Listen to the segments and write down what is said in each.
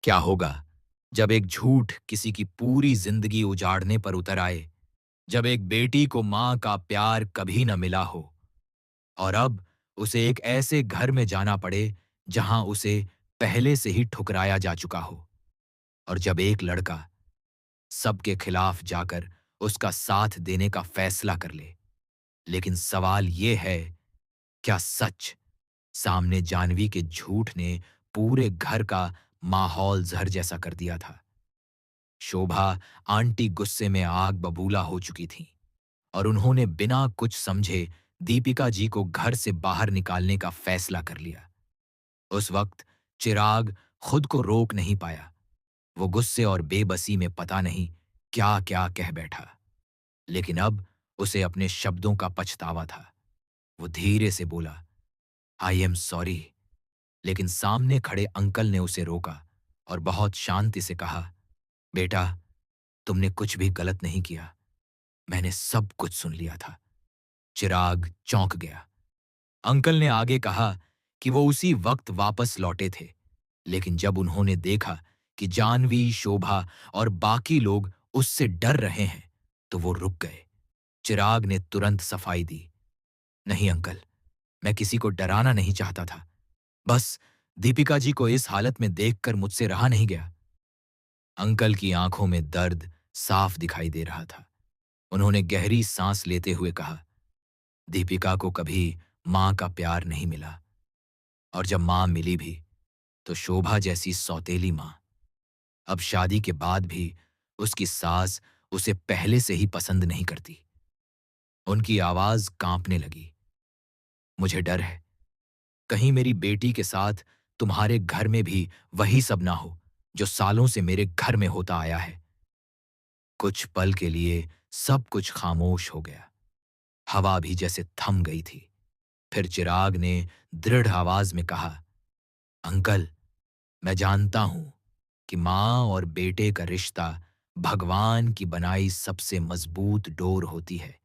क्या होगा जब एक झूठ किसी की पूरी जिंदगी उजाड़ने पर उतर आए, जब एक बेटी को मां का प्यार कभी न मिला हो और अब उसे एक ऐसे घर में जाना पड़े जहां उसे पहले से ही ठुकराया जा चुका हो, और जब एक लड़का सबके खिलाफ जाकर उसका साथ देने का फैसला कर ले। लेकिन सवाल यह है, क्या सच सामने जानवी के झूठ ने पूरे घर का माहौल जहर जैसा कर दिया था? शोभा आंटी गुस्से में आग बबूला हो चुकी थीं और उन्होंने बिना कुछ समझे दीपिका जी को घर से बाहर निकालने का फैसला कर लिया। उस वक्त चिराग खुद को रोक नहीं पाया। वो गुस्से और बेबसी में पता नहीं क्या क्या कह बैठा, लेकिन अब उसे अपने शब्दों का पछतावा था। वो धीरे से बोला, आई एम सॉरी। लेकिन सामने खड़े अंकल ने उसे रोका और बहुत शांति से कहा, बेटा, तुमने कुछ भी गलत नहीं किया। मैंने सब कुछ सुन लिया था। चिराग चौंक गया। अंकल ने आगे कहा कि वो उसी वक्त वापस लौटे थे, लेकिन जब उन्होंने देखा कि जानवी, शोभा और बाकी लोग उससे डर रहे हैं, तो वो रुक गए। चिराग ने तुरंत सफाई दी, नहीं अंकल, मैं किसी को डराना नहीं चाहता था। बस दीपिका जी को इस हालत में देखकर मुझसे रहा नहीं गया। अंकल की आंखों में दर्द साफ दिखाई दे रहा था। उन्होंने गहरी सांस लेते हुए कहा, दीपिका को कभी मां का प्यार नहीं मिला, और जब मां मिली भी तो शोभा जैसी सौतेली मां। अब शादी के बाद भी उसकी सास उसे पहले से ही पसंद नहीं करती। उनकी आवाज कांपने लगी, मुझे डर है कहीं मेरी बेटी के साथ तुम्हारे घर में भी वही सब ना हो जो सालों से मेरे घर में होता आया है। कुछ पल के लिए सब कुछ खामोश हो गया। हवा भी जैसे थम गई थी। फिर चिराग ने दृढ़ आवाज में कहा, अंकल, मैं जानता हूं कि मां और बेटे का रिश्ता भगवान की बनाई सबसे मजबूत डोर होती है,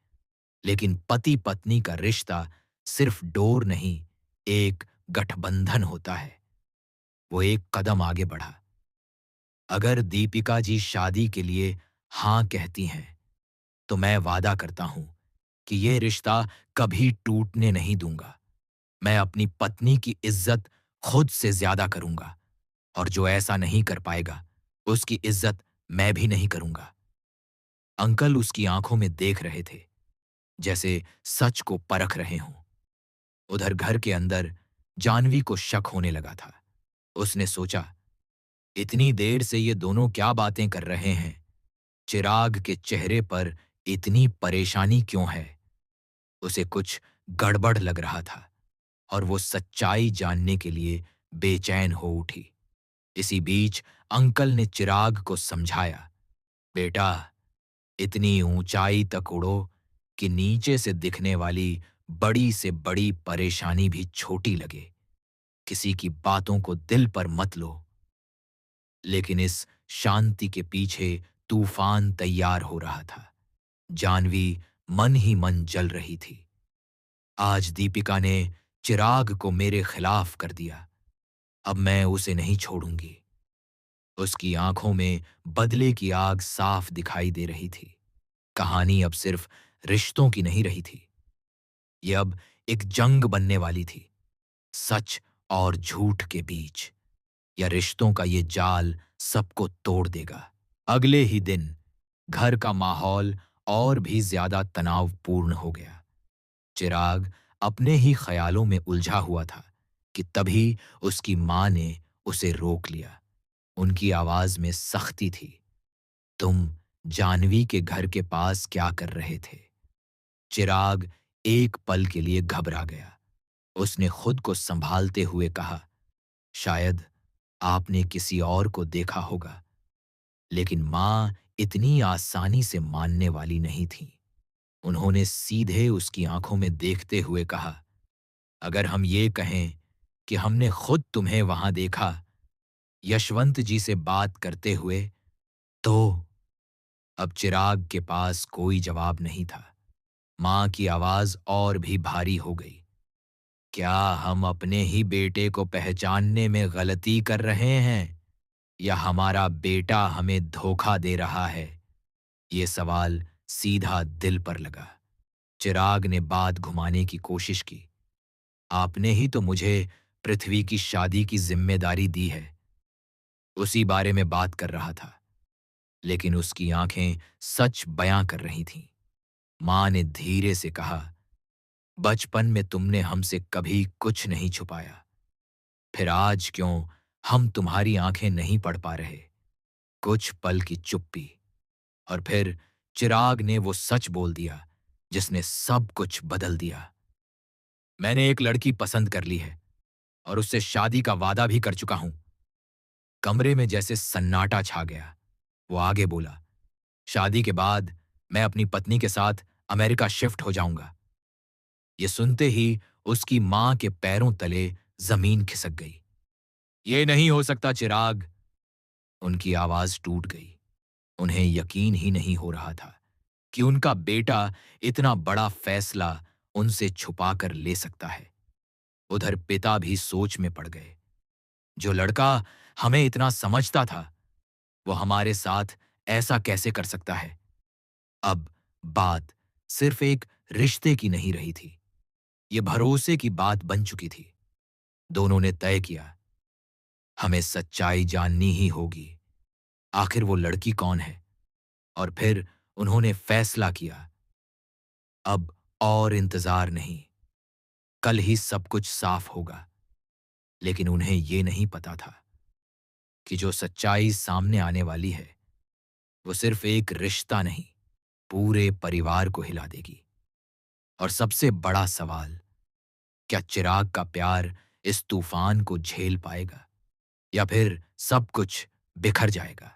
लेकिन पति पत्नी का रिश्ता सिर्फ डोर नहीं, एक गठबंधन होता है। वो एक कदम आगे बढ़ा, अगर दीपिका जी शादी के लिए हां कहती हैं, तो मैं वादा करता हूं कि ये रिश्ता कभी टूटने नहीं दूंगा। मैं अपनी पत्नी की इज्जत खुद से ज्यादा करूंगा, और जो ऐसा नहीं कर पाएगा उसकी इज्जत मैं भी नहीं करूंगा। अंकल उसकी आंखों में देख रहे थे, जैसे सच को परख रहे हों। उधर घर के अंदर जानवी को शक होने लगा था। उसने सोचा, इतनी देर से ये दोनों क्या बातें कर रहे हैं? चिराग के चेहरे पर इतनी परेशानी क्यों है? उसे कुछ गड़बड़ लग रहा था और वो सच्चाई जानने के लिए बेचैन हो उठी। इसी बीच अंकल ने चिराग को समझाया, बेटा, इतनी ऊंचाई तक उड़ो कि नीचे से दिखने वाली बड़ी से बड़ी परेशानी भी छोटी लगे। किसी की बातों को दिल पर मत लो। लेकिन इस शांति के पीछे तूफान तैयार हो रहा था। जानवी मन ही मन जल रही थी। आज दीपिका ने चिराग को मेरे खिलाफ कर दिया। अब मैं उसे नहीं छोड़ूंगी। उसकी आंखों में बदले की आग साफ दिखाई दे रही थी। कहानी अब सिर्फ रिश्तों की नहीं रही थी। ये अब एक जंग बनने वाली थी, सच और झूठ के बीच। या रिश्तों का ये जाल सबको तोड़ देगा। अगले ही दिन घर का माहौल और भी ज्यादा तनावपूर्ण हो गया। चिराग अपने ही ख्यालों में उलझा हुआ था कि तभी उसकी मां ने उसे रोक लिया। उनकी आवाज में सख्ती थी, तुम जानवी के घर के पास क्या कर रहे थे? चिराग एक पल के लिए घबरा गया। उसने खुद को संभालते हुए कहा, शायद आपने किसी और को देखा होगा। लेकिन मां इतनी आसानी से मानने वाली नहीं थी। उन्होंने सीधे उसकी आंखों में देखते हुए कहा, अगर हम ये कहें कि हमने खुद तुम्हें वहां देखा, यशवंत जी से बात करते हुए, तो? अब चिराग के पास कोई जवाब नहीं था। मां की आवाज और भी भारी हो गई, क्या हम अपने ही बेटे को पहचानने में गलती कर रहे हैं? या हमारा बेटा हमें धोखा दे रहा है? ये सवाल सीधा दिल पर लगा। चिराग ने बात घुमाने की कोशिश की। आपने ही तो मुझे पृथ्वी की शादी की जिम्मेदारी दी है। उसी बारे में बात कर रहा था, लेकिन उसकी आंखें सच बयां कर रही थीं। मां ने धीरे से कहा, बचपन में तुमने हमसे कभी कुछ नहीं छुपाया, फिर आज क्यों हम तुम्हारी आंखें नहीं पढ़ पा रहे? कुछ पल की चुप्पी, और फिर चिराग ने वो सच बोल दिया जिसने सब कुछ बदल दिया। मैंने एक लड़की पसंद कर ली है और उससे शादी का वादा भी कर चुका हूं। कमरे में जैसे सन्नाटा छा गया। वो आगे बोला, शादी के बाद मैं अपनी पत्नी के साथ अमेरिका शिफ्ट हो जाऊंगा। ये सुनते ही उसकी मां के पैरों तले जमीन खिसक गई। ये नहीं हो सकता चिराग। उनकी आवाज टूट गई। उन्हें यकीन ही नहीं हो रहा था कि उनका बेटा इतना बड़ा फैसला उनसे छुपा कर ले सकता है। उधर पिता भी सोच में पड़ गए। जो लड़का हमें इतना समझता था, वो हमारे साथ ऐसा कैसे कर सकता है? अब बात सिर्फ एक रिश्ते की नहीं रही थी, ये भरोसे की बात बन चुकी थी। दोनों ने तय किया, हमें सच्चाई जाननी ही होगी। आखिर वो लड़की कौन है? और फिर उन्होंने फैसला किया, अब और इंतजार नहीं, कल ही सब कुछ साफ होगा। लेकिन उन्हें ये नहीं पता था कि जो सच्चाई सामने आने वाली है, वो सिर्फ एक रिश्ता नहीं, पूरे परिवार को हिला देगी। और सबसे बड़ा सवाल, क्या चिराग का प्यार इस तूफान को झेल पाएगा, या फिर सब कुछ बिखर जाएगा?